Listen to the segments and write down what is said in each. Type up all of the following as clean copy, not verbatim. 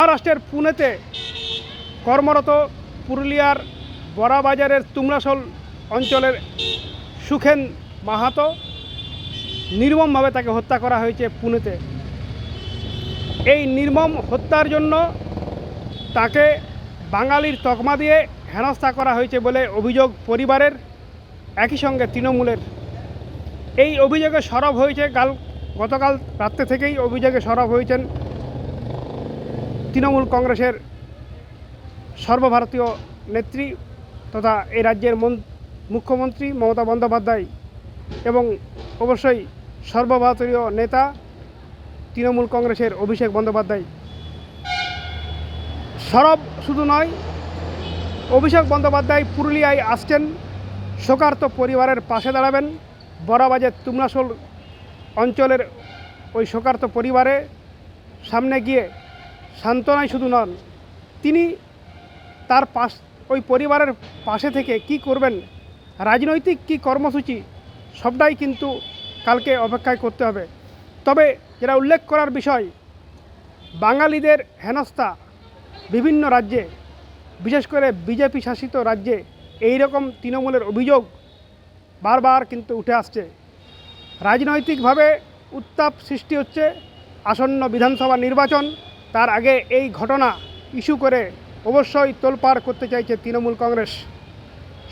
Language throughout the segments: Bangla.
মহারাষ্ট্রের পুনেতে কর্মরত পুরুলিয়ার বড়াবাজারের তুমরাসোল অঞ্চলের সুখেন মাহাতো নির্মমভাবে তাকে হত্যা করা হয়েছে পুনেতে। এই নির্মম হত্যার জন্য তাকে বাঙালির তকমা দিয়ে হেনস্থা করা হয়েছে বলে অভিযোগ পরিবারের, একই সঙ্গে তৃণমূলের। এই অভিযোগে সরব হয়েছে গতকাল রাত্রে থেকেই অভিযোগে সরব হয়েছেন তৃণমূল কংগ্রেসের সর্বভারতীয় নেত্রী তথা এই রাজ্যের মুখ্যমন্ত্রী মমতা বন্দ্যোপাধ্যায় এবং অবশ্যই সর্বভারতীয় নেতা তৃণমূল কংগ্রেসের অভিষেক বন্দ্যোপাধ্যায়। সরব শুধু নয়, অভিষেক বন্দ্যোপাধ্যায় পুরুলিয়ায় আসছেন, শোকার্ত পরিবারের পাশে দাঁড়াবেন। বড়াবাজার তুমরাসোল অঞ্চলের ওই শোকার্ত পরিবারে সামনে গিয়ে সান্ত্বনায় শুধু নন, তিনি তার ওই পরিবারের পাশে থেকে কি করবেন, রাজনৈতিক কি কর্মসূচি, সবটাই কিন্তু কালকে অপেক্ষায় করতে হবে। তবে যেটা উল্লেখ করার বিষয়, বাঙালিদের হেনস্থা বিভিন্ন রাজ্যে, বিশেষ করে বিজেপি শাসিত রাজ্যে এই রকম তৃণমূলের অভিযোগ বারবার কিন্তু উঠে আসছে। রাজনৈতিকভাবে উত্তাপ সৃষ্টি হচ্ছে। আসন্ন বিধানসভা নির্বাচন, তার আগে এই ঘটনা ইস্যু করে অবশ্যই তোলপাড় করতে চাইছে তৃণমূল কংগ্রেস।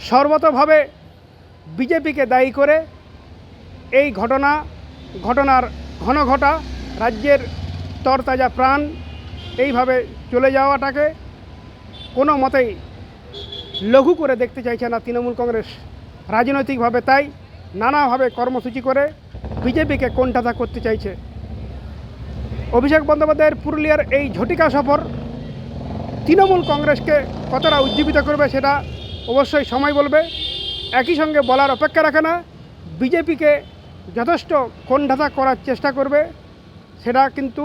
সর্বতভাবে বিজেপিকে দায়ী করে এই ঘটনার ঘটা রাজ্যের তরতাজা প্রাণ এইভাবে চলে যাওয়াটাকে কোনো মতেই লঘু করে দেখতে চাইছে না তৃণমূল কংগ্রেস রাজনৈতিকভাবে। তাই নানাভাবে কর্মসূচি করে বিজেপিকে কোণঠাসা করতে চাইছে। অভিষেক বন্দ্যোপাধ্যায়ের পুরুলিয়ার এই ঝটিকা সফর তৃণমূল কংগ্রেসকে কতটা উজ্জীবিত করবে সেটা অবশ্যই সময় বলবে। একই সঙ্গে বলার অপেক্ষা রাখে না, বিজেপিকে যথেষ্ট কোণঠাসা করার চেষ্টা করবে, সেটা কিন্তু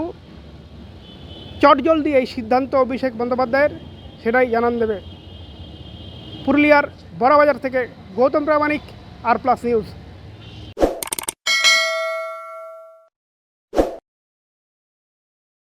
চটজলদি এই সিদ্ধান্ত অভিষেক বন্দ্যোপাধ্যায়ের সেটাই জানান দেবে। পুরুলিয়ার বড়াবাজার থেকে গৌতম প্রামাণিক, আর প্লাস নিউজ।